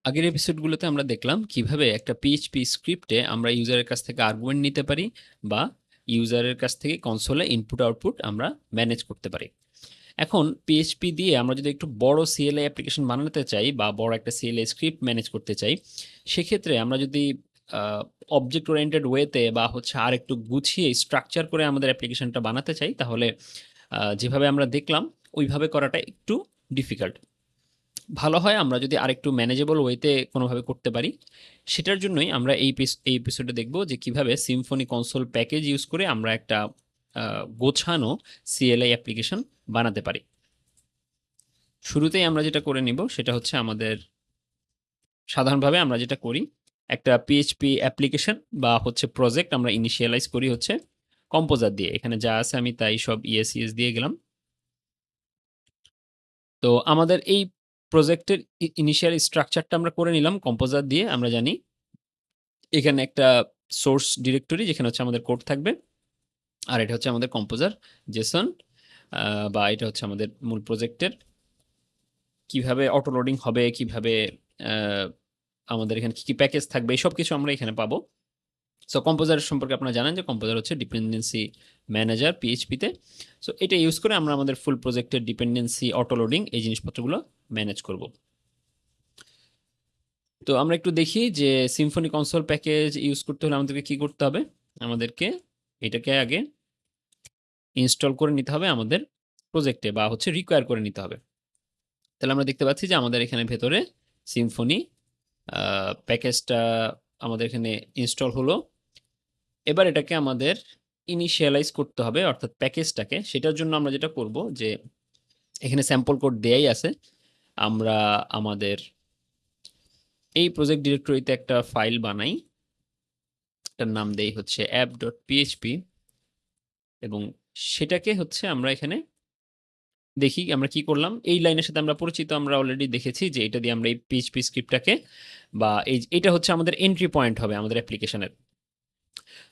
আগের এপিসোডগুলোতে আমরা দেখলাম কিভাবে একটা পিএইচপি স্ক্রিপ্টে আমরা ইউজারের কাছ থেকে আর্গুমেন্ট নিতে পারি বা ইউজারের কাছ থেকে কনসোলে ইনপুট আউটপুট আমরা ম্যানেজ করতে পারি। এখন পিএইচপি দিয়ে আমরা যদি একটু বড় সিএলআই অ্যাপ্লিকেশন বানাতে চাই বা বড় একটা সিএলআই স্ক্রিপ্ট ম্যানেজ করতে চাই, সেক্ষেত্রে আমরা যদি অবজেক্ট ওরিয়েন্টেড ওয়েতে বা হচ্ছে আর একটু গুছিয়ে স্ট্রাকচার করে আমাদের অ্যাপ্লিকেশনটা বানাতে চাই, তাহলে যেভাবে আমরা দেখলাম ওইভাবে করাটা একটু ডিফিকাল্ট। ভালো হয় আমরা যদি আরেকটু ম্যানেজেবল ওয়েতে কোনোভাবে করতে পারি। সেটার জন্যই আমরা এই এপিসোডে দেখব যে কিভাবে সিম্ফনি কনসোল প্যাকেজ ইউজ করে আমরা একটা গোছানো সিএলআই অ্যাপ্লিকেশন বানাতে পারি। শুরুতেই আমরা যেটা করে নিব সেটা হচ্ছে আমাদের সাধারণভাবে আমরা যেটা করি, একটা পিএইচপি অ্যাপ্লিকেশন বা হচ্ছে প্রজেক্ট আমরা ইনিশিয়ালাইজ করি হচ্ছে কম্পোজার দিয়ে। এখানে যা আছে আমি তাই সব ইএস দিয়ে গেলাম। তো আমাদের এই প্রজেক্টের ইনিশিয়াল স্ট্রাকচারটা আমরা করে নিলাম কম্পোজার দিয়ে। আমরা জানি এখানে একটা সোর্স ডিরেক্টরি যেখানে হচ্ছে আমাদের কোড থাকবে, আর এটা হচ্ছে আমাদের কম্পোজার জেসন, বা এটা হচ্ছে আমাদের মূল প্রজেক্টের কিভাবে অটো লোডিং হবে, কিভাবে আমাদের এখানে কি কি প্যাকেজ থাকবে, সব কিছু আমরা এখানে পাবো। সো কম্পোজার সম্পর্কে আপনারা জানেন যে কম্পোজার হচ্ছে ডিপেন্ডেন্সি ম্যানেজার পিএইচপিতে। সো এটা ইউজ করে আমরা আমাদের ফুল প্রজেক্টের ডিপেন্ডেন্সি, অটো লোডিং, এই জিনিসপত্রগুলো ম্যানেজ করব। তো আমরা একটু দেখি যে সিম্ফনি কনসোল প্যাকেজ ইউজ করতে হলে আমাদেরকে কি করতে হবে। আমাদেরকে এটাকে আগে ইনস্টল করে নিতে হবে আমাদের প্রজেক্টে, বা হচ্ছে রিকোয়ার করে নিতে হবে। তাহলে আমরা দেখতে পাচ্ছি যে আমাদের এখানে ভেতরে সিম্ফনি প্যাকেজটা আমাদের এখানে ইনস্টল হলো। এবার এটাকে আমাদের ইনিশিয়ালাইজ করতে হবে, অর্থাৎ প্যাকেজটাকে। সেটার জন্য আমরা যেটা করব যে এখানে স্যাম্পল কোড দেয়াই আছে। আমরা আমাদের এই প্রজেক্ট ডিরেক্টরিতে একটা ফাইল বানাই, এটার নাম দেই হচ্ছে app.php, এবং সেটাকে হচ্ছে আমরা এখানে দেখি আমরা কি করলাম। এই লাইনের সাথে আমরা পরিচিত, আমরা অলরেডি দেখেছি যে এটা দিয়ে আমরা এই পিএইচপি স্ক্রিপ্টটাকে, বা এটা হচ্ছে আমাদের এন্ট্রি পয়েন্ট হবে আমাদের অ্যাপ্লিকেশনের।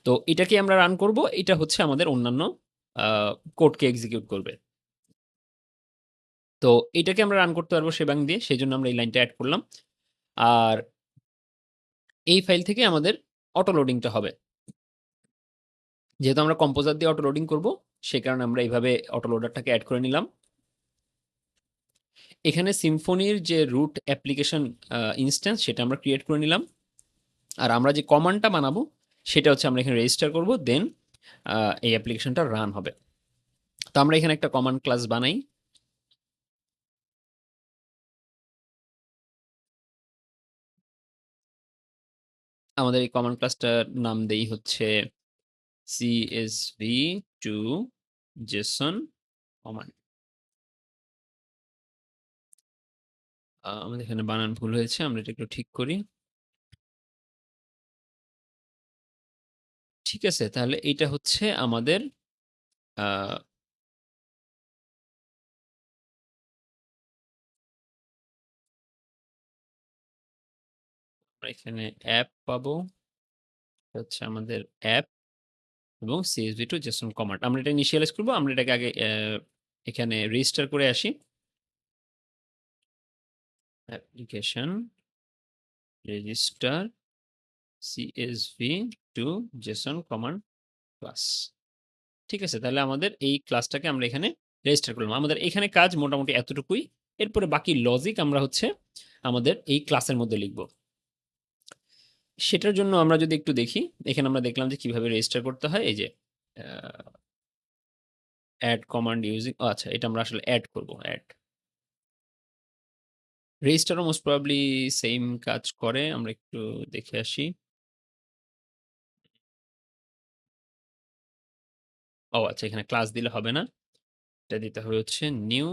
তো এটাকে আমরা রান করব, এটা হচ্ছে আমাদের অন্যান্য কোডকে এক্সিকিউট করবে। তো এটাকে আমরা রান করতে পারবো শেবাং দিয়ে, সেই জন্য আমরা এই লাইনটা অ্যাড করলাম। আর এই ফাইল থেকে আমাদের অটো লোডিংটা হবে, যেহেতু আমরা কম্পোজার দিয়ে অটো লোডিং করবো, সে কারণে আমরা এইভাবে অটো লোডারটাকে অ্যাড করে নিলাম। এখানে সিম্ফনির যে রুট অ্যাপ্লিকেশন ইনস্ট্যান্স, সেটা আমরা ক্রিয়েট করে নিলাম। আর আমরা যে কমান্ডটা বানাবো সেটা হচ্ছে আমরা এখানে রেজিস্টার করব, দেন এই অ্যাপ্লিকেশনটা রান হবে। তো আমরা এখানে একটা কমান্ড ক্লাস বানাই। আমাদের এই কমান্ড ক্লাসটার নাম দেই হচ্ছে CSV to JSON কমান্ড। আমাদের এখানে বানান ভুল হয়েছে, আমরা এটা একটু ঠিক করি। ঠিক আছে, তাহলে এইটা হচ্ছে আমাদের আহ, আমরা এখানে অ্যাপ পাবো, হচ্ছে আমাদের অ্যাপ, এবং CSV to JSON কমান্ড। আমরা এটা ইনিশিয়ালাইজ করবো। আমরা এটাকে আগে এখানে রেজিস্টার করে আসি। Application register CSV to JSON command class. ঠিক আছে, তাহলে আমাদের এই ক্লাসটাকে আমরা এখানে রেজিস্টার করলাম। আমাদের এখানে কাজ মোটামুটি এতটুকুই। এরপরে বাকি লজিক আমরা হচ্ছে আমাদের এই ক্লাসের মধ্যে লিখব। সেটার জন্য আমরা যদি একটু দেখি, এখানে আমরা দেখলাম যে কিভাবে রেজিস্টার করতে হয়। এই যে অ্যাড কমান্ড ইউজিং, আচ্ছা এটা আমরা আসলে অ্যাড করব। অ্যাড রেজিস্টারও মোস্ট প্রবাবলি সেম কাজ করে, আমরা একটু দেখে আসি। ও আচ্ছা, এখানে ক্লাস দিলে হবে না, এটা দিতে হবে হচ্ছে নিউ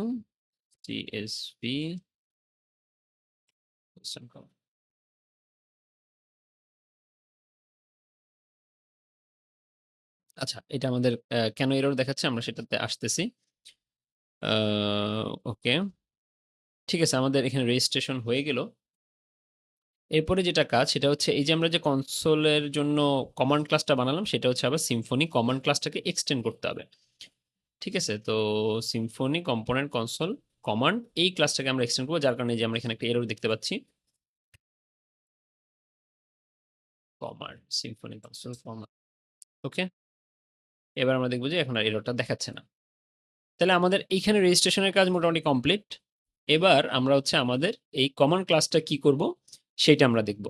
CSV। আচ্ছা, এটা আমাদের কেন এরর দেখাচ্ছে আমরা সেটাতে আসতেছি। ওকে, ঠিক আছে, আমাদের এখানে রেজিস্ট্রেশন হয়ে গেল। এরপরে যেটা কাজ সেটা হচ্ছে এই যে আমরা যে কনসোলের জন্য কমান্ড ক্লাসটা বানালাম, সেটা হচ্ছে আবার সিম্ফনি কমান্ড ক্লাসটাকে এক্সটেন্ড করতে হবে। ঠিক আছে, তো সিম্ফনি কম্পোনেন্ট কনসোল কমান্ড, এই ক্লাসটাকে আমরা এক্সটেন্ড করবো, যার কারণে যে আমরা এখানে একটা এরর দেখতে পাচ্ছি। Command symphony console command. Okay, এবার আমরা দেখবো যে এখন আর এররটা দেখাচ্ছে না। তাহলে আমাদের এইখানে রেজিস্ট্রেশনের কাজ মোটামুটি কমপ্লিট। এবার আমরা হচ্ছে আমাদের এই কমান্ড ক্লাসটা কি করব সেটা আমরা দেখব।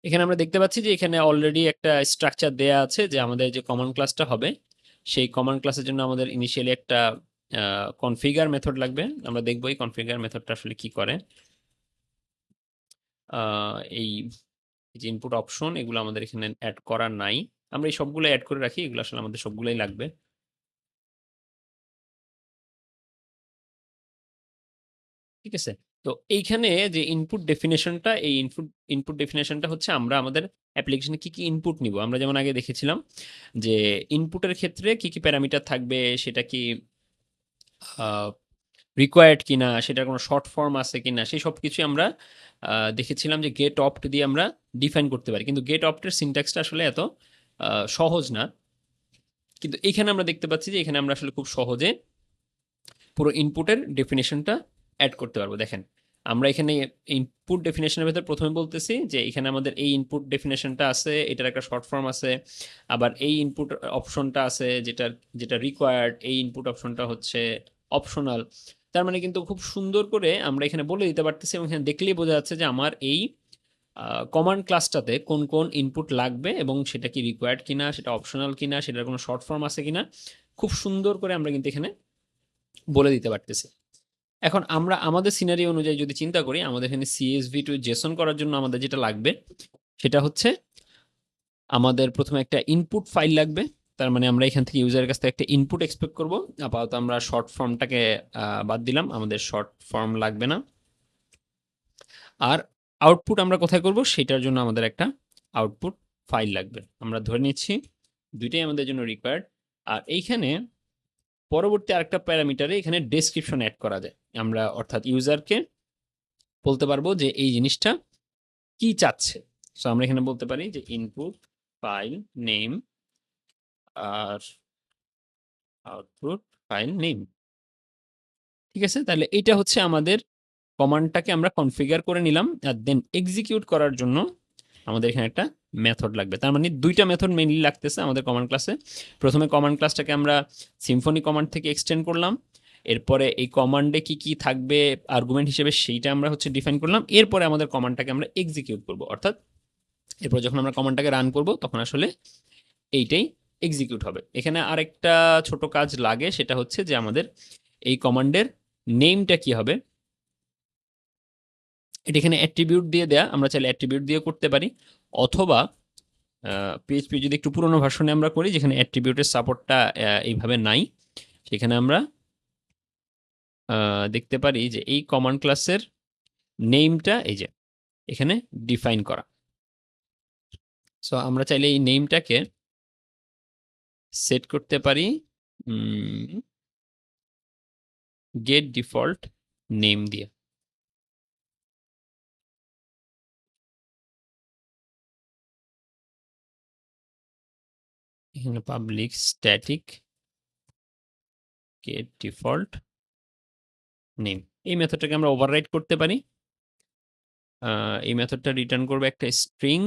এখানে আমরা দেখতে পাচ্ছি যে এখানে অলরেডি একটা স্ট্রাকচার দেয়া আছে যে আমাদের যে কমান্ড ক্লাসটা হবে সেই কমান্ড ক্লাসের জন্য আমাদের ইনিশিয়ালি একটা কনফিগার মেথড লাগবে। আমরা দেখবো এই কনফিগার মেথডটা আসলে কি করে। এই যে ইনপুট অপশন এগুলো আমাদের এখানে অ্যাড করা নাই, আমরা এই সবগুলো অ্যাড করে রাখি, এগুলো আসলে আমাদের সবগুলোই লাগবে। ঠিক আছে, তো এইখানে যে ইনপুট ডেফিনেশনটা, এই ইনপুট ডেফিনেশনটা হচ্ছে আমরা আমাদের অ্যাপ্লিকেশনে কি কি ইনপুট নিব। আমরা যেমন আগে দেখেছিলাম যে ইনপুটের ক্ষেত্রে কি কি প্যারামিটার থাকবে, সেটা কি রিকোয়ার্ড কিনা, সেটার কোনো শর্ট ফর্ম আছে কিনা, সেই সব কিছু আমরা দেখেছিলাম যে গেট অপ্ট দিয়ে আমরা ডিফাইন করতে পারি। কিন্তু গেট অপ্টের সিনট্যাক্সটা আসলে এত সহজ না। কিন্তু এখানে আমরা দেখতে পাচ্ছি যে এখানে আমরা আসলে খুব সহজে পুরো ইনপুটের ডেফিনেশনটা অ্যাড করতে পারবো। দেখেন আমরা এখানে ইনপুট ডেফিনেশনের ভেতর প্রথমে বলতেছি যে এখানে আমাদের এই ইনপুট ডেফিনেশনটা আছে, এটার একটা শর্ট ফর্ম আছে, আবার এই ইনপুট অপশনটা আছে যেটা যেটা রিকোয়ার্ড, এই ইনপুট অপশনটা হচ্ছে অপশনাল। তার মানে কিন্তু খুব সুন্দর করে আমরা এখানে বলে দিতে পারতেছি এবং এখানে দেখলেই বোঝা যাচ্ছে যে আমার এই কমান্ড ক্লাসটাতে কোন কোন ইনপুট লাগবে এবং সেটা কি রিকোয়ার্ড কিনা, সেটা অপশনাল কিনা, সেটার কোনো শর্ট ফর্ম আছে কিনা, খুব সুন্দর করে আমরা কিন্তু এখানে বলে দিতে পারতেছি। এখন আমরা আমাদের সিনারি অনুযায়ী যদি চিন্তা করি, আমাদের এখানে CSV টু জেসন করার জন্য আমাদের যেটা লাগবে সেটা হচ্ছে আমাদের প্রথমে একটা ইনপুট ফাইল লাগবে। তার মানে আমরা এখান থেকে ইউজারের কাছ থেকে একটা ইনপুট এক্সপেক্ট করব। আপাতত আমরা শর্ট ফর্মটাকে বাদ দিলাম, আমাদের শর্ট ফর্ম লাগবে না। আর আউটপুট আমরা কোথায় করব সেটার জন্য আমাদের একটা আউটপুট ফাইল লাগবে। আমরা ধরে নিচ্ছি দুইটাই আমাদের জন্য রিকোয়ার্ড। আর এইখানে পরবর্তী আরেকটা প্যারামিটারে এখানে ডেসক্রিপশন অ্যাড করা যায়। আমরা অর্থাৎ ইউজারকে বলতে পারবো যে এই জিনিসটা কি চাচ্ছে। সো আমরা এখানে বলতে পারি যে ইনপুট ফাইল নেম আর আউটপুট ফাইল নেম। ঠিক আছে, তাহলে এটা হচ্ছে আমাদের কমান্ডটাকে আমরা কনফিগার করে নিলাম। আর দেন এক্সিকিউট করার জন্য আমাদের এখানে একটা মেথড লাগবে। তার মানে দুইটা মেথড মেইনলি লাগতেছে আমাদের কমান্ড ক্লাসে। প্রথমে কমান্ড ক্লাসটাকে আমরা সিম্ফনি কমান্ড থেকে এক্সটেন্ড করলাম, এরপরে এই কমান্ডে কি কি থাকবে আর্গুমেন্ট হিসেবে সেইটা আমরা হচ্ছে ডিফাইন করলাম। এরপরে আমাদের কমান্ডটাকে আমরা এক্সিকিউট করব, অর্থাৎ এরপর যখন আমরা কমান্ডটাকে রান করব তখন আসলে এইটাই এক্সিকিউট হবে। এখানে আরেকটা ছোট কাজ লাগে, সেটা হচ্ছে যে আমাদের এই কমান্ডের নেমটা কি হবে এটা এখানে অ্যাট্রিবিউট দিয়ে দেয়া, আমরা চাইলে অ্যাট্রিবিউট দিয়ে করতে পারি, অথবা পিএইচপি যদি একটু পুরোনো ভার্সনে আমরা করি যেখানে অ্যাট্রিবিউটের সাপোর্টটা এইভাবে নাই, সেখানে আমরা দেখতে পারি যে এই কমান্ড ক্লাসের নেমটা এই যে এখানে ডিফাইন করা। সো আমরা চাইলে এই নেমটাকে সেট করতে পারি গেট ডিফল্ট নেম দিয়ে। এখানে public static get default name, এই মেথডটাকে আমরা ওভাররাইট করতে পারি। এই মেথডটা রিটার্ন করবে একটা স্ট্রিং।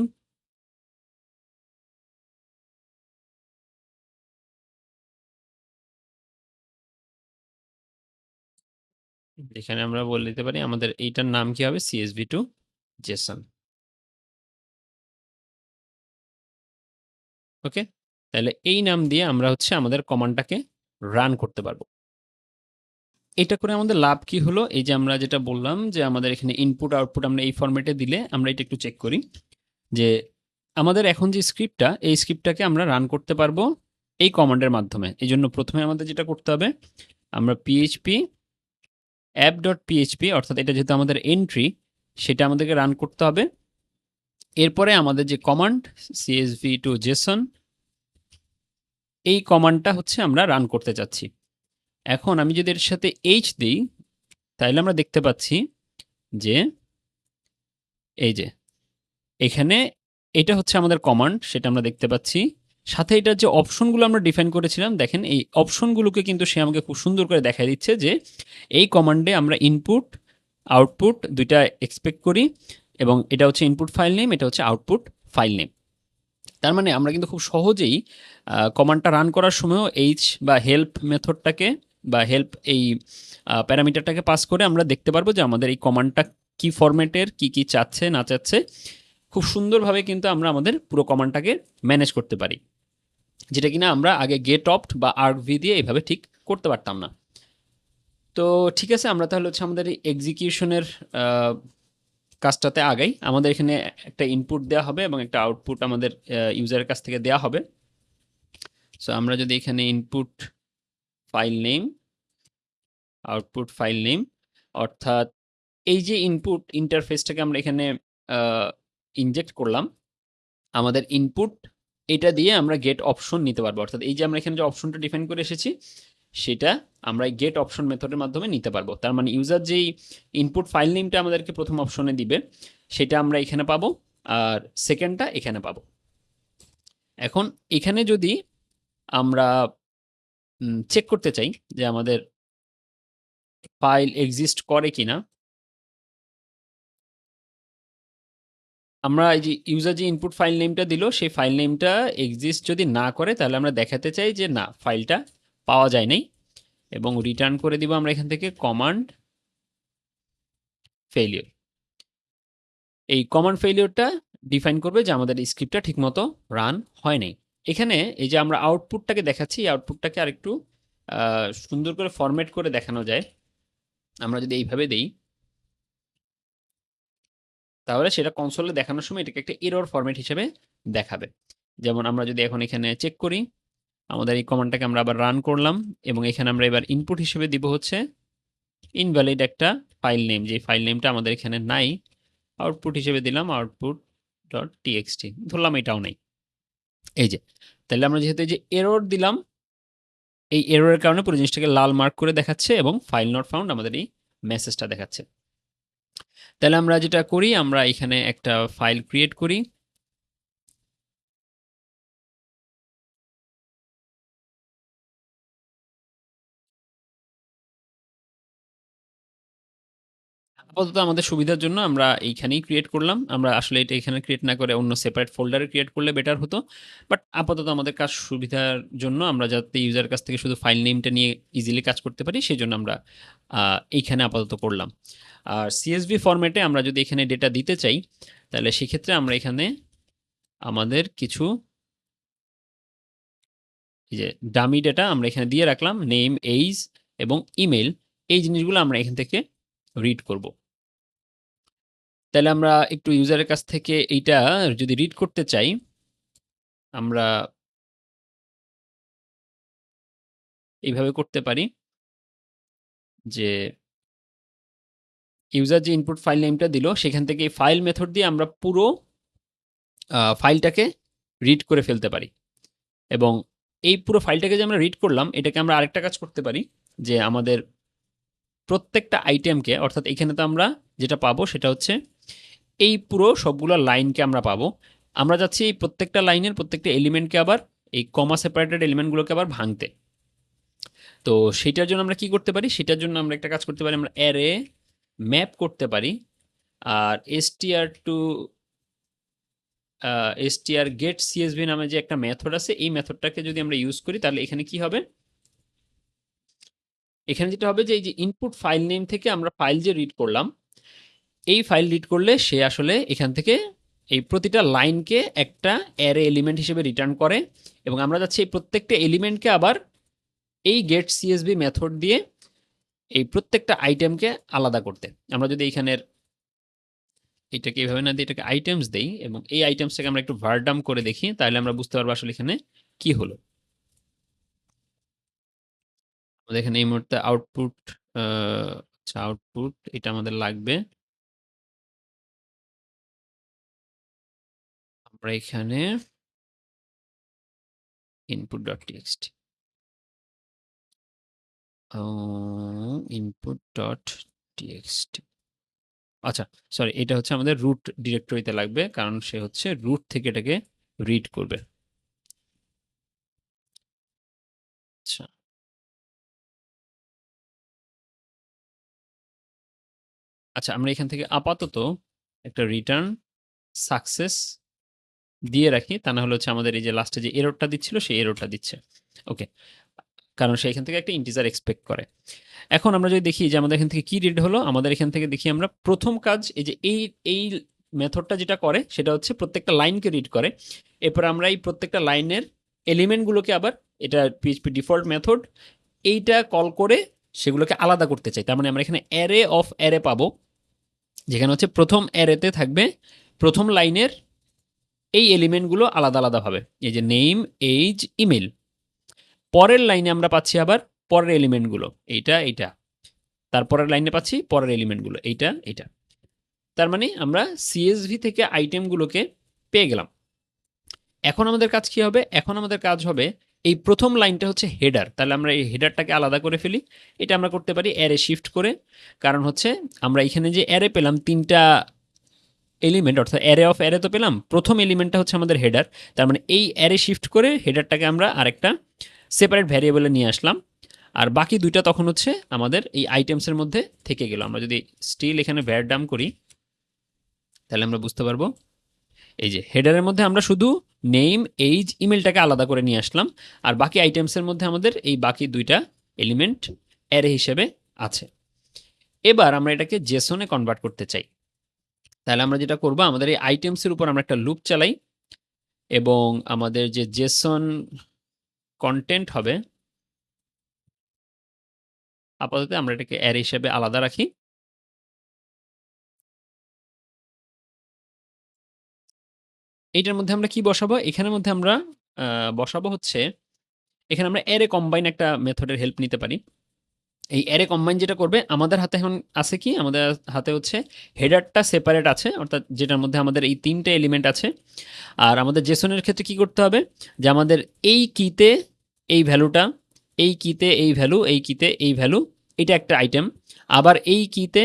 এখানে আমরা বলে দিতে পারি আমাদের এইটার নাম কি হবে, CSV টু জেসন। ওকে, তাহলে এই নাম দিয়ে আমরা হচ্ছে আমাদের কমান্ডটাকে রান করতে পারবো। এটা করে আমাদের লাভ কি হলো, এই যে আমরা যেটা বললাম যে আমাদের এখানে ইনপুট আউটপুট আমরা এই ফরম্যাটে দিলে, আমরা এটা একটু চেক করি যে আমাদের এখন যে স্ক্রিপ্টটা, এই স্ক্রিপ্টটাকে আমরা রান করতে পারবো এই কমান্ডের মাধ্যমে। এই জন্য প্রথমে আমাদের যেটা করতে হবে, আমরা PHP app.php অর্থাৎ এটা যেহেতু আমাদের এন্ট্রি, সেটা আমাদেরকে রান করতে হবে। এরপরে আমাদের যে কমান্ড CSV টু জেসন, এই কমান্ডটা হচ্ছে আমরা রান করতে চাচ্ছি। এখন আমি যদি এর সাথে h দিই তাহলে আমরা দেখতে পাচ্ছি যে এই যে এখানে এটা হচ্ছে আমাদের কমান্ড, সেটা আমরা দেখতে পাচ্ছি। সাথে এটার যে অপশনগুলো আমরা ডিফাইন করেছিলাম, দেখেন এই অপশনগুলোকে কিন্তু সে আমাকে খুব সুন্দর করে দেখাই দিচ্ছে যে এই কমান্ডে আমরা ইনপুট আউটপুট দুইটা এক্সপেক্ট করি, এবং এটা হচ্ছে ইনপুট ফাইল নেম, এটা হচ্ছে আউটপুট ফাইল নেম। তার মানে আমরা কিন্তু খুব সহজেই কমান্ডটা রান করার সময়ও বা হেল্প মেথডটাকে বা হেল্প এই প্যারামিটারটাকে পাস করে আমরা দেখতে পারবো যে আমাদের এই কমান্ডটা কি ফরম্যাটের, কি চাচ্ছে না চাচ্ছে। খুব সুন্দরভাবে কিন্তু আমরা আমাদের পুরো কমান্ডটাকে ম্যানেজ করতে পারি, যেটা কিনা আমরা আগে গেট অপ্ট বা আর্কভি দিয়ে এইভাবে ঠিক করতে পারতাম না। তো ঠিক আছে, আমরা তাহলে হচ্ছে আমাদের এই এক্সিকিউশনের কাজটাতে আগাই। আমাদের এখানে একটা ইনপুট দেওয়া হবে এবং একটা আউটপুট আমাদের ইউজারের কাছ থেকে দেওয়া হবে। সো আমরা যদি এখানে input file name, output file name, অর্থাৎ এই যে ইনপুট ইন্টারফেসটাকে আমরা এখানে ইনজেক্ট করলাম, আমাদের ইনপুট এটা দিয়ে আমরা গেট অপশন নিতে পারবো। অর্থাৎ এই যে আমরা এখানে যে অপশনটা ডিফাইন করে এসেছি সেটা আমরা গেট অপশন মেথডের মাধ্যমে নিতে পারবো। তার মানে ইউজার যেই ইনপুট ফাইল নেমটা আমাদেরকে প্রথম অপশনে দিবে সেটা আমরা এখানে পাবো, আর সেকেন্ডটা এখানে পাবো। এখন এখানে যদি আমরা চেক করতে চাই যে আমাদের ফাইল এক্সিস্ট করে কিনা, আমরা এই যে ইউজার যে ইনপুট ফাইল নেমটা দিল সেই ফাইল নেমটা এক্সিস্ট যদি না করে তাহলে আমরা দেখাতে চাই যে না, ফাইলটা পাওয়া যায় নাই, এবং রিটার্ন করে দিব আমরা এখান থেকে কমান্ড ফেলিওর। এই কমান্ড ফেলিওরটা ডিফাইন করবে যে আমাদের স্ক্রিপ্টটা ঠিকমতো রান হয় নাই। এখানে এই যে আমরা আউটপুটটাকে দেখাচ্ছি, এই আউটপুটটাকে আরেকটু সুন্দর করে ফরম্যাট করে দেখানো যায়। আমরা যদি এইভাবে দেই তাহলে সেটা কনসোলে দেখানোর সময় এটাকে একটা এরর ফরম্যাট হিসেবে দেখাবে। যেমন আমরা যদি এখন এখানে চেক করি, আমাদের এই কমান্ডটাকে আমরা আবার রান করলাম এবং এখানে আমরা এবার ইনপুট হিসেবে দিব হচ্ছে ইনভ্যালিড একটা ফাইল নেম, যে ফাইল নেমটা আমাদের এখানে নাই। আউটপুট হিসেবে দিলাম আউটপুট ডট টিএক্সটি, ধরলাম এটাও নেই। এই যে, তাহলে আমরা যেহেতু এই যে এরর দিলাম, এই এররের কারণে পুরো জিনিসটাকে লাল মার্ক করে দেখাচ্ছে এবং ফাইল নট ফাউন্ড আমাদের এই মেসেজটা দেখাচ্ছে। তাহলে আমরা যেটা করি, আমরা এখানে একটা ফাইল ক্রিয়েট করি। আপাতত আমাদের সুবিধার জন্য আমরা এইখানেই ক্রিয়েট করলাম। আমরা আসলে এটা এখানে ক্রিয়েট না করে অন্য সেপারেট ফোল্ডারে ক্রিয়েট করলে বেটার হতো। বাট আপাতত আমাদের কাজ সুবিধার জন্য, আমরা যাতে ইউজারের কাছ থেকে শুধু ফাইল নেমটা নিয়ে ইজিলি কাজ করতে পারি সেজন্য আমরা এইখানে আপাতত করলাম। আর সিএসভি ফরম্যাটে আমরা যদি এখানে ডেটা দিতে চাই তাহলে সেক্ষেত্রে আমরা এখানে আমাদের কিছু এই যে ডামি ডেটা আমরা এখানে দিয়ে রাখলাম, নেম, এইজ এবং ইমেল। এই জিনিসগুলো আমরা এখান থেকে রিড করব। তাহলে আমরা একটু ইউজারের কাছ থেকে এইটা যদি রিড করতে চাই, আমরা এইভাবে করতে পারি যে ইউজার যে ইনপুট ফাইল নেমটা দিল সেখান থেকে এই ফাইল মেথড দিয়ে আমরা পুরো ফাইলটাকে রিড করে ফেলতে পারি। এবং এই পুরো ফাইলটাকে যে আমরা রিড করলাম এটাকে আমরা আরেকটা কাজ করতে পারি, যে আমাদের প্রত্যেকটা আইটেমকে, অর্থাৎ এখানে তো আমরা যেটা পাবো সেটা হচ্ছে এই পুরো সবগুলো লাইনকে আমরা পাবো। আমরা যাচ্ছি এই প্রত্যেকটা লাইনের প্রত্যেকটা এলিমেন্টকে আবার এই কমা সেপারেটেড এলিমেন্টগুলোকে আবার ভাঙতে। তো সেটার জন্য আমরা কি করতে পারি, সেটার জন্য আমরা একটা কাজ করতে পারি, আমরা অ্যারে ম্যাপ করতে পারি। আর str get csv নামে যে একটা মেথড আছে, এই মেথডটাকে যদি আমরা ইউজ করি তাহলে এখানে কি হবে, এখানে যেটা হবে যে এই যে ইনপুট ফাইল নেম থেকে আমরা ফাইল যে রিড করলাম, এই ফাইল রিড করলে সে আসলে এখান থেকে এই প্রতিটা লাইনকে একটা অ্যারে এলিমেন্ট হিসেবে রিটার্ন করে। এবং আমরা যাচ্ছি এই প্রত্যেকটা এলিমেন্টকে আবার এই গেট সিএসভি মেথড দিয়ে এই প্রত্যেকটা আইটেমকে আলাদা করতে। আমরা যদি এখানের এটাকে এইভাবে না দিয়ে এটাকে আইটেমস দেই এবং এই আইটেমসটাকে আমরা একটু ভারডাম করে দেখি, তাহলে আমরা বুঝতে পারবো আসলে এখানে কি হলো। আমাদের এখানে এই মুহূর্তে আউটপুট, আচ্ছা আউটপুট এটা আমাদের লাগবে। আমরা এখানে input dot TXT, input dot TXT, আচ্ছা সরি, এটা হচ্ছে আমাদের রুট ডিরেক্টরিতে লাগবে, কারণ সে হচ্ছে রুট থেকে এটাকে রিড করবে। আচ্ছা, আচ্ছা আমরা এখান থেকে আপাতত একটা রিটার্ন সাকসেস দিয়ে রাখি, তা না হলে হচ্ছে আমাদের এই যে লাস্টে যে এররটা দিচ্ছিল সেই এররটা দিচ্ছে। ওকে, কারণ সে এখান থেকে একটা ইন্টিজার এক্সপেক্ট করে। এখন আমরা যদি দেখি যে আমাদের এখান থেকে কি রিড হলো, আমাদের এখান থেকে দেখি আমরা প্রথম কাজ এই যে এই মেথডটা যেটা করে সেটা হচ্ছে প্রত্যেকটা লাইনকে রিড করে। এরপর আমরা এই প্রত্যেকটা লাইনের এলিমেন্টগুলোকে আবার, এটা পিএইচপি ডিফল্ট মেথড, এইটা কল করে সেগুলোকে আলাদা করতে চাই। তার মানে আমরা এখানে অ্যারে অফ অ্যারে পাবো, যেখানে হচ্ছে প্রথম অ্যারেতে থাকবে প্রথম লাইনের এই এলিমেন্টগুলো আলাদা আলাদাভাবে, এই যে নেম, এইজ, ইমেল। পরের লাইনে আমরা পাচ্ছি আবার পরের এলিমেন্টগুলো, এইটা, তারপরের লাইনে পাচ্ছি পরের এলিমেন্টগুলো, এইটা। তার মানে আমরা সিএসভি থেকে আইটেমগুলোকে পেয়ে গেলাম। এখন আমাদের কাজ কি হবে? এখন আমাদের কাজ হবে এই প্রথম লাইনটা হচ্ছে হেডার, তাহলে আমরা এই হেডারটাকে আলাদা করে ফেলি। এটা আমরা করতে পারি অ্যারে শিফট করে, কারণ হচ্ছে আমরা এখানে যে অ্যারে পেলাম তিনটা এলিমেন্ট, অর্থাৎ অ্যারে অফ অ্যারে তো পেলাম, প্রথম এলিমেন্টটা হচ্ছে আমাদের হেডার। তার মানে এই অ্যারে শিফট করে হেডারটাকে আমরা আরেকটা সেপারেট ভ্যারিয়েবলে নিয়ে আসলাম, আর বাকি দুইটা তখন হচ্ছে আমাদের এই আইটেমসের মধ্যে থেকে গেল। আমরা যদি স্টিল এখানে ভ্যার ডাম করি তাহলে আমরা বুঝতে পারবো এই যে হেডারের মধ্যে আমরা শুধু নেম, এইজ, ইমেলটাকে আলাদা করে নিয়ে আসলাম, আর বাকি আইটেমসের মধ্যে আমাদের এই বাকি দুইটা এলিমেন্ট অ্যারে হিসেবে আছে। এবার আমরা এটাকে জেসনে কনভার্ট করতে চাই। তাহলে আমরা যেটা করব, আমাদের এই আইটেমসের উপর আমরা একটা লুপ চালাই, এবং আমাদের যে জেসন কন্টেন্ট হবে, আপাতত আমরা এটাকে অ্যারে হিসেবে আলাদা রাখি। এইটার মধ্যে আমরা কি বসাবো? এখানের মধ্যে আমরা বসাবো হচ্ছে, এখানে আমরা অ্যারে কম্বাইন একটা মেথডের হেল্প নিতে পারি। এই অ্যারে কম্বাইন যেটা করবে, আমাদের হাতে এখন আছে কি, আমাদের হাতে হচ্ছে হেডারটা সেপারেট আছে, অর্থাৎ যেটার মধ্যে আমাদের এই তিনটে এলিমেন্ট আছে। আর আমাদের জেসনের ক্ষেত্রে কি করতে হবে, যে আমাদের এই কিতে এই ভ্যালুটা, এই কিতে এই ভ্যালু, এই কিতে এই ভ্যালু, এটা একটা আইটেম। আবার এই কিতে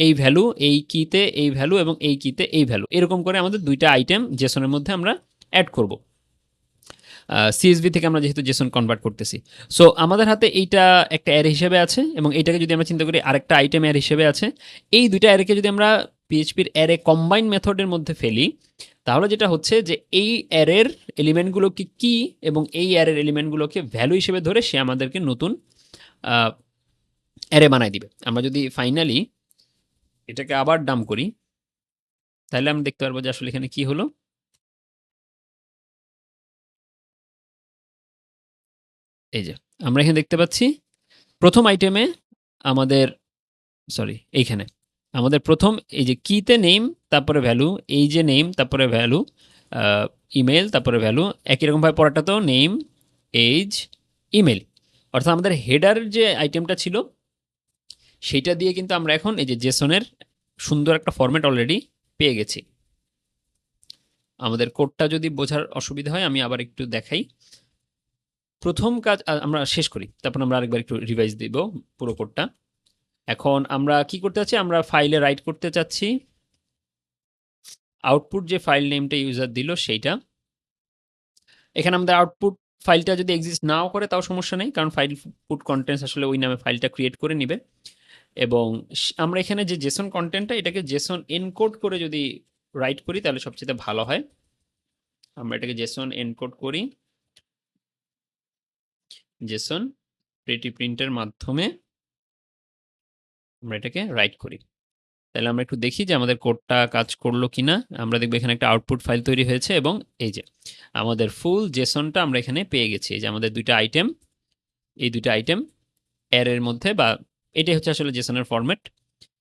এই ভ্যালু, এই কিতে এই ভ্যালু, এবং এই কিতে এই ভ্যালু, এরকম করে আমাদের দুইটা আইটেম জেসনের মধ্যে আমরা অ্যাড করব। সিএসভি থেকে আমরা যেহেতু জেসন কনভার্ট করতেছি, সো আমাদের হাতে এইটা একটা অ্যারে হিসেবে আছে, এবং এইটাকে যদি আমরা চিন্তা করি আরেকটা আইটেম অ্যারে হিসেবে আছে। এই দুইটা অ্যারেকে যদি আমরা পিএইচপির অ্যারে কম্বাইন মেথডের মধ্যে ফেলি, তাহলে যেটা হচ্ছে যে এই অ্যারের এলিমেন্টগুলোকে কি এবং এই অ্যারের এলিমেন্টগুলোকে ভ্যালু হিসেবে ধরে সে আমাদেরকে নতুন অ্যারে বানাই দিবে। আমরা যদি ফাইনালি এটাকে আবার ডাম্প করি, তাহলে আমরা দেখতে পারবো যে আসলে এখানে কি হলো। এই যে আমরা এখানে দেখতে পাচ্ছি প্রথম আইটেমে আমাদের, সরি, এইখানে আমাদের প্রথম এই যে কিতে নেম, তারপরে ভ্যালু, এই যে নেম তারপরে ভ্যালু, ইমেল তারপরে ভ্যালু, একই রকমভাবে পরেরটাতেও নেম, এইজ, ইমেল। অর্থাৎ আমাদের হেডার যে আইটেমটা ছিল সেইটা দিয়ে কিন্তু আমরা এখন এই যে জেসনের সুন্দর একটা ফরম্যাট অলরেডি পেয়ে গেছি। আমাদের কোডটা যদি বোঝার অসুবিধা হয় আমি আবার একটু দেখাই। প্রথম কাজ আমরা শেষ করি, তারপর আমরা আরেকবার একটু রিভাইজ দিব পুরো কোডটা। এখন আমরা কি করতে চাচ্ছি, আমরা ফাইলে রাইট করতে চাচ্ছি আউটপুট যে ফাইল নেমটা ইউজার দিল সেইটা। এখানে আমাদের আউটপুট ফাইলটা যদি এক্সিস্ট নাও করে তাও সমস্যা নেই, কারণ ফাইল পুট কন্টেন্টস আসলে ওই নামে ফাইলটা ক্রিয়েট করে নিবে। এবং আমরা এখানে যে জেসন কন্টেন্টটা, এটাকে জেসন এনকোড করে যদি রাইট করি তাহলে সবচেয়ে ভালো হয়। আমরা এটাকে জেসন এনকোড করি, জেসন প্রেটি প্রিন্টের মাধ্যমে আমরা এটাকে রাইট করি। তাহলে আমরা একটু দেখি যে আমাদের কোডটা কাজ করলো কিনা। আমরা দেখবো এখানে একটা আউটপুট ফাইল তৈরি হয়েছে, এবং এই যে আমাদের ফুল জেসনটা আমরা এখানে পেয়ে গেছি। এই যে আমাদের দুইটা আইটেম, এই দুইটা আইটেম অ্যারের মধ্যে, বা এটাই হচ্ছে আসলে জেসনের ফরম্যাট,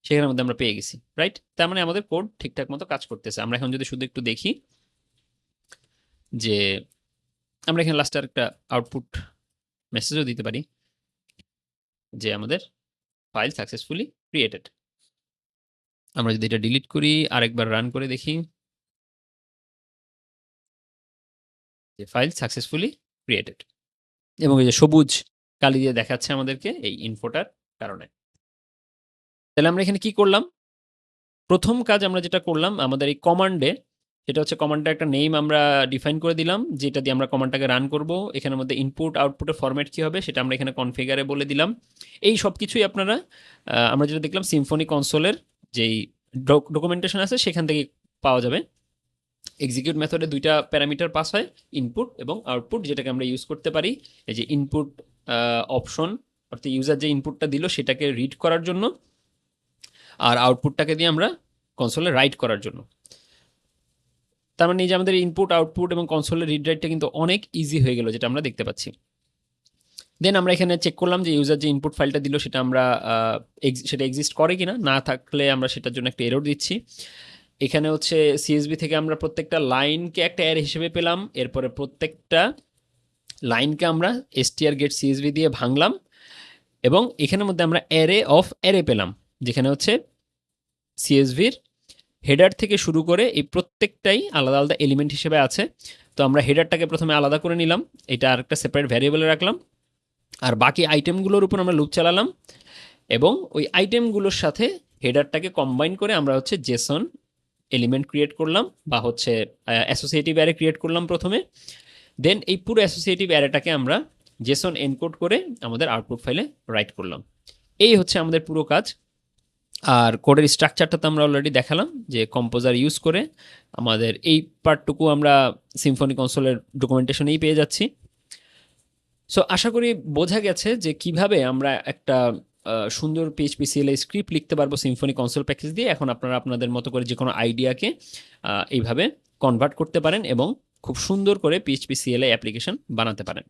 সেখানের মধ্যে আমরা পেয়ে গেছি, রাইট? তার মানে আমাদের কোড ঠিকঠাক মতো কাজ করতেছে। আমরা এখন যদি শুধু একটু দেখি যে আমরা এখানে লাস্টে একটা আউটপুট মেসেজও দিতে পারি যে আমাদের ফাইল সাকসেসফুলি ক্রিয়েটেড। আমরা যদি এটা ডিলিট করি, আরেকবার রান করে দেখি যে ফাইল সাকসেসফুলি ক্রিয়েটেড, এবং এই যে সবুজ কালি দিয়ে দেখাচ্ছে আমাদেরকে এই ইনফোটার কারণে। তাহলে আমরা এখানে কি করলাম? প্রথম কাজ আমরা যেটা করলাম আমাদের এই কমান্ডে, সেটা হচ্ছে কমান্ডে একটা নেম আমরা ডিফাইন করে দিলাম, যেটা দিয়ে আমরা কমান্ডটাকে রান করব। এখানের মধ্যে ইনপুট আউটপুটের ফরম্যাট কী হবে সেটা আমরা এখানে কনফিগারে বলে দিলাম। এই সব কিছুই আপনারা আমরা যেটা দেখলাম সিম্ফনি কনসোলের যেই ডকুমেন্টেশন আছে সেখান থেকে পাওয়া যাবে। এক্সিকিউট মেথডে দুইটা প্যারামিটার পাস হয়, ইনপুট এবং আউটপুট, যেটাকে আমরা ইউজ করতে পারি এই যে ইনপুট অপশন, অর্থাৎ ইউজার যে ইনপুটটা দিল সেটাকে রিড করার জন্য, আর আউটপুটটাকে দিয়ে আমরা কনসোলে রাইট করার জন্য। তার মানে এই যে আমাদের ইনপুট আউটপুট এবং কনসোলের রিড রাইটটা কিন্তু অনেক ইজি হয়ে গেল, যেটা আমরা দেখতে পাচ্ছি। দেন আমরা এখানে চেক করলাম যে ইউজার যে ইনপুট ফাইলটা দিল সেটা আমরা সেটা এক্সিস্ট করে কিনা, না থাকলে আমরা সেটার জন্য একটা এরর দিচ্ছি। এখানে হচ্ছে সিএসবি থেকে আমরা প্রত্যেকটা লাইনকে একটা অ্যারে হিসেবে পেলাম, এরপরে প্রত্যেকটা লাইনকে আমরা str get csv দিয়ে ভাঙলাম, এবং এখানের মধ্যে আমরা অ্যারে অফ অ্যারে পেলাম, যেখানে হচ্ছে সিএসভির হেডার থেকে শুরু করে এই প্রত্যেকটাই আলাদা আলাদা এলিমেন্ট হিসেবে আছে। তো আমরা হেডারটাকে প্রথমে আলাদা করে নিলাম, এটা আরেকটা সেপারেট ভ্যারিয়েবলে রাখলাম, আর বাকি আইটেমগুলোর উপর আমরা লুপ চালালাম, এবং ওই আইটেমগুলোর সাথে হেডারটাকে কম্বাইন করে আমরা হচ্ছে জেসন এলিমেন্ট ক্রিয়েট করলাম, বা হচ্ছে অ্যাসোসিয়েটিভ অ্যারে ক্রিয়েট করলাম প্রথমে। দেন এই পুরো অ্যাসোসিয়েটিভ অ্যারেটাকে আমরা জেসন এনকোড করে আমাদের আউটপুট ফাইলে রাইট করলাম। এই হচ্ছে আমাদের পুরো কাজ। আর কোডের স্ট্রাকচারটা তো আমরা অলরেডি দেখালাম, যে কম্পোজার ইউজ করে আমাদের এই পার্টটুকু আমরা সিম্ফনি কনসোলের ডকুমেন্টেশনেই পেয়ে যাচ্ছি। সো আশা করি বোঝা গেছে যে কিভাবে আমরা একটা সুন্দর পিএইচপি সিএলআই স্ক্রিপ্ট লিখতে পারবো সিম্ফনি কনসোল প্যাকেজ দিয়ে। এখন আপনারা আপনাদের মতো করে যে কোনো আইডিয়াকে এইভাবে কনভার্ট করতে পারেন এবং খুব সুন্দর করে পিএইচপি সিএলআই অ্যাপ্লিকেশন বানাতে পারেন।